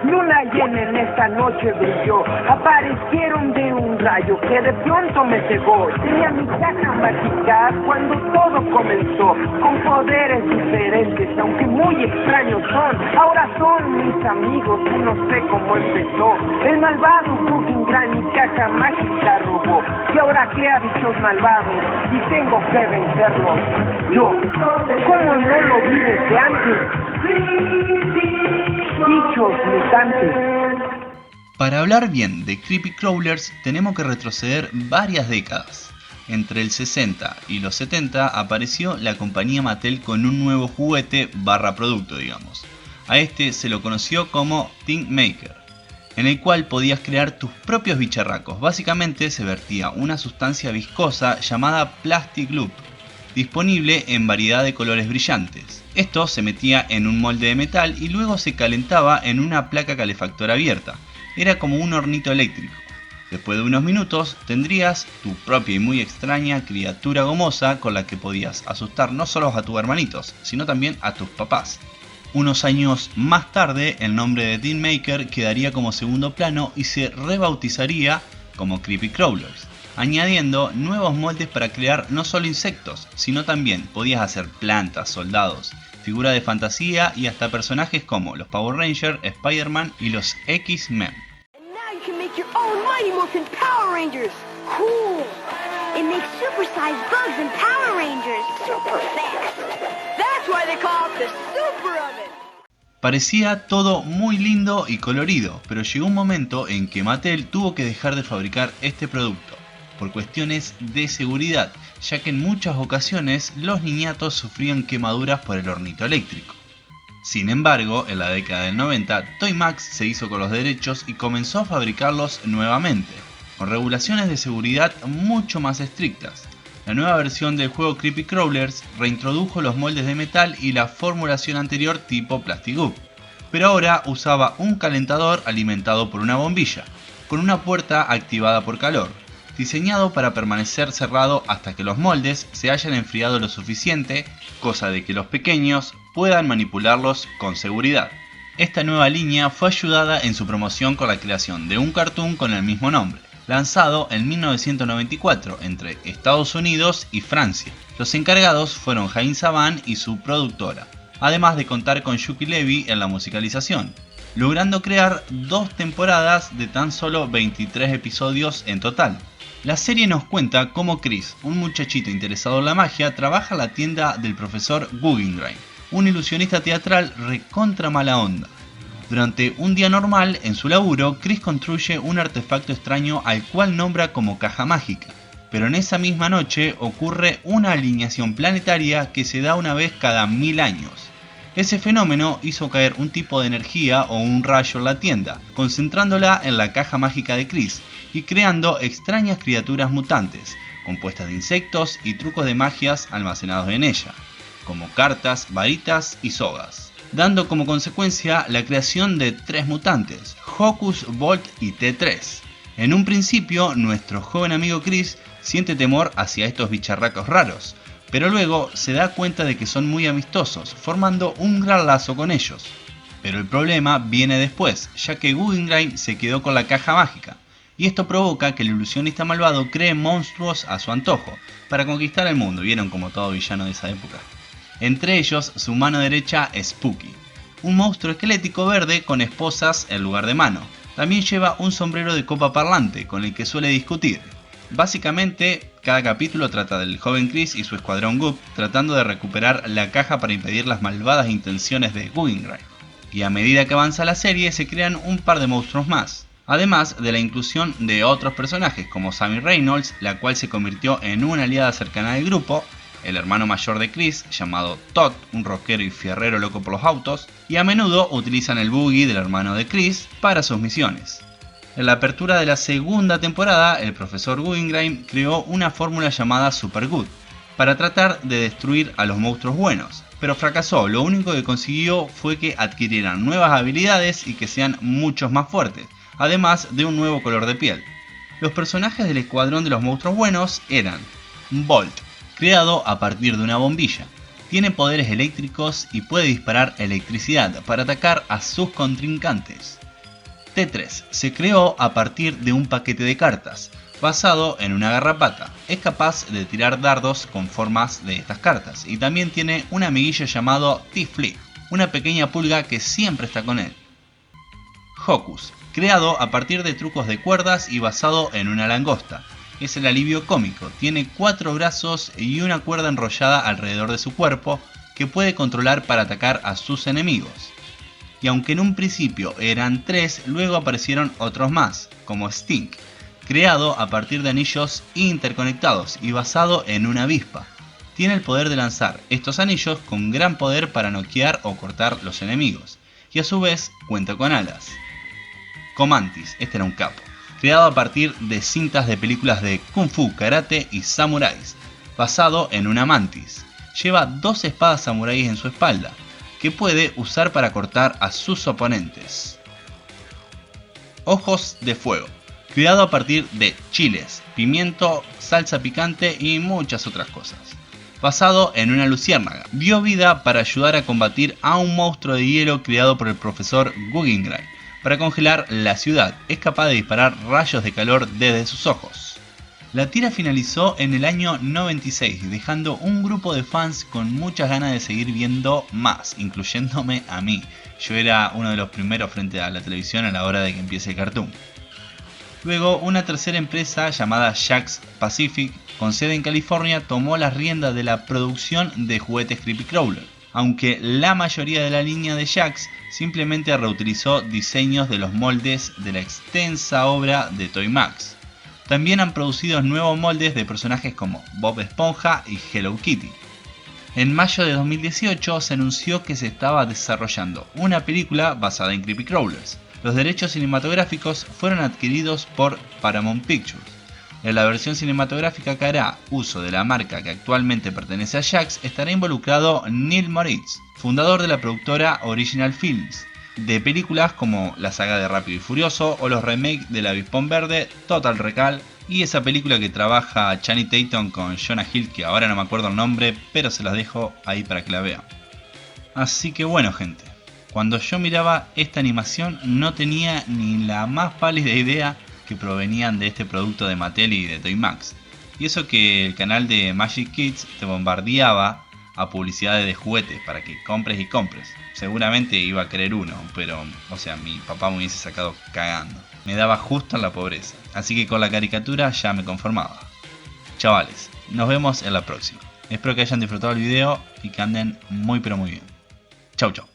luna llena en esta noche brilló. Aparecieron de un rayo que de pronto me cegó. Tenía mi caja mágica cuando todo comenzó, con poderes diferentes, aunque muy extraños son. Ahora son mis amigos y no sé cómo empezó. El malvado Guggengram mi caja mágica robó. Y ahora crea bichos malvados y tengo que vencerlos. Yo, ¿cómo no lo vi desde antes? Bichos mutantes. Para hablar bien de Creepy Crawlers tenemos que retroceder varias décadas. Entre el 60 y los 70 apareció la compañía Mattel con un nuevo juguete barra producto, digamos. A este se lo conoció como Thing Maker, en el cual podías crear tus propios bicharracos. Básicamente se vertía una sustancia viscosa llamada Plastic Loop, disponible en variedad de colores brillantes. Esto se metía en un molde de metal y luego se calentaba en una placa calefactora abierta. Era como un hornito eléctrico. Después de unos minutos tendrías tu propia y muy extraña criatura gomosa con la que podías asustar no solo a tus hermanitos, sino también a tus papás. Unos años más tarde el nombre de Thing Maker quedaría como segundo plano y se rebautizaría como Creepy Crawlers, añadiendo nuevos moldes para crear no solo insectos, sino también podías hacer plantas, soldados, figuras de fantasía y hasta personajes como los Power Rangers, Spider-Man y los X-Men. Parecía todo muy lindo y colorido, pero llegó un momento en que Mattel tuvo que dejar de fabricar este producto, por cuestiones de seguridad, ya que en muchas ocasiones los niñatos sufrían quemaduras por el hornito eléctrico. Sin embargo, en la década del 90, Toymax se hizo con los derechos y comenzó a fabricarlos nuevamente, con regulaciones de seguridad mucho más estrictas. La nueva versión del juego Creepy Crawlers reintrodujo los moldes de metal y la formulación anterior tipo Plastic Up, pero ahora usaba un calentador alimentado por una bombilla, con una puerta activada por calor, diseñado para permanecer cerrado hasta que los moldes se hayan enfriado lo suficiente, cosa de que los pequeños puedan manipularlos con seguridad. Esta nueva línea fue ayudada en su promoción con la creación de un cartoon con el mismo nombre, lanzado en 1994 entre Estados Unidos y Francia. Los encargados fueron Jaime Saban y su productora, además de contar con Shuki Levy en la musicalización, logrando crear 2 temporadas de tan solo 23 episodios en total. La serie nos cuenta cómo Chris, un muchachito interesado en la magia, trabaja en la tienda del profesor Guggenheim, un ilusionista teatral recontra mala onda. Durante un día normal, en su laburo, Chris construye un artefacto extraño al cual nombra como caja mágica, pero en esa misma noche ocurre una alineación planetaria que se da una vez cada 1000 años. Ese fenómeno hizo caer un tipo de energía o un rayo en la tienda, concentrándola en la caja mágica de Chris y creando extrañas criaturas mutantes, compuestas de insectos y trucos de magias almacenados en ella, como cartas, varitas y sogas, dando como consecuencia la creación de 3 mutantes, Hocus, Bolt y T3. En un principio, nuestro joven amigo Chris siente temor hacia estos bicharracos raros, pero luego se da cuenta de que son muy amistosos, formando un gran lazo con ellos. Pero el problema viene después, ya que Guggenheim se quedó con la caja mágica, y esto provoca que el ilusionista malvado cree monstruos a su antojo, para conquistar el mundo, vieron como todo villano de esa época. Entre ellos, su mano derecha es Spooky, un monstruo esquelético verde con esposas en lugar de mano. También lleva un sombrero de copa parlante, con el que suele discutir. Básicamente, cada capítulo trata del joven Chris y su escuadrón Goop tratando de recuperar la caja para impedir las malvadas intenciones de Guggenheim. Y a medida que avanza la serie se crean un par de monstruos más, además de la inclusión de otros personajes como Sammy Reynolds, la cual se convirtió en una aliada cercana del grupo, el hermano mayor de Chris llamado Todd, un rockero y fierrero loco por los autos, y a menudo utilizan el buggy del hermano de Chris para sus misiones. En la apertura de la segunda temporada, el profesor Guggenheim creó una fórmula llamada Super Good para tratar de destruir a los monstruos buenos, pero fracasó. Lo único que consiguió fue que adquirieran nuevas habilidades y que sean muchos más fuertes, además de un nuevo color de piel. Los personajes del escuadrón de los monstruos buenos eran Bolt, creado a partir de una bombilla. Tiene poderes eléctricos y puede disparar electricidad para atacar a sus contrincantes. T3 se creó a partir de un paquete de cartas, basado en una garrapata. Es capaz de tirar dardos con formas de estas cartas y también tiene un amiguillo llamado T-Flip, una pequeña pulga que siempre está con él. Hocus, creado a partir de trucos de cuerdas y basado en una langosta. Es el alivio cómico, tiene 4 brazos y una cuerda enrollada alrededor de su cuerpo que puede controlar para atacar a sus enemigos. Y aunque en un principio eran 3, luego aparecieron otros más, como Stink, creado a partir de anillos interconectados y basado en una avispa. Tiene el poder de lanzar estos anillos con gran poder para noquear o cortar los enemigos, y a su vez cuenta con alas. Comantis, este era un capo, creado a partir de cintas de películas de Kung Fu, Karate y Samuráis, basado en una mantis. Lleva 2 espadas samuráis en su espalda, que puede usar para cortar a sus oponentes. Ojos de Fuego, creado a partir de chiles, pimiento, salsa picante y muchas otras cosas. Basado en una luciérnaga, dio vida para ayudar a combatir a un monstruo de hielo creado por el profesor Guggenheim. Para congelar la ciudad, es capaz de disparar rayos de calor desde sus ojos. La tira finalizó en el año 96, dejando un grupo de fans con muchas ganas de seguir viendo más, incluyéndome a mí. Yo era uno de los primeros frente a la televisión a la hora de que empiece el cartoon. Luego, una tercera empresa llamada Jakks Pacific, con sede en California, tomó las riendas de la producción de juguetes Creepy Crawler, aunque la mayoría de la línea de Jakks simplemente reutilizó diseños de los moldes de la extensa obra de Toy Max. También han producido nuevos moldes de personajes como Bob Esponja y Hello Kitty. En mayo de 2018 se anunció que se estaba desarrollando una película basada en Creepy Crawlers. Los derechos cinematográficos fueron adquiridos por Paramount Pictures. En la versión cinematográfica que hará uso de la marca que actualmente pertenece a Jakks estará involucrado Neil Moritz, fundador de la productora Original Films, de películas como la saga de Rápido y Furioso o los remakes del Avispón Verde, Total Recall y esa película que trabaja Channing Tatum con Jonah Hill, que ahora no me acuerdo el nombre, pero se las dejo ahí para que la vean. Así que bueno, gente, cuando yo miraba esta animación no tenía ni la más pálida idea que provenían de este producto de Mattel y de Toy Max. Y eso que el canal de Magic Kids te bombardeaba a publicidades de juguetes para que compres y compres. Seguramente iba a querer uno, pero, o sea, mi papá me hubiese sacado cagando. Me daba justo en la pobreza, así que con la caricatura ya me conformaba. Chavales, nos vemos en la próxima. Espero que hayan disfrutado el video y que anden muy pero muy bien. Chau chau.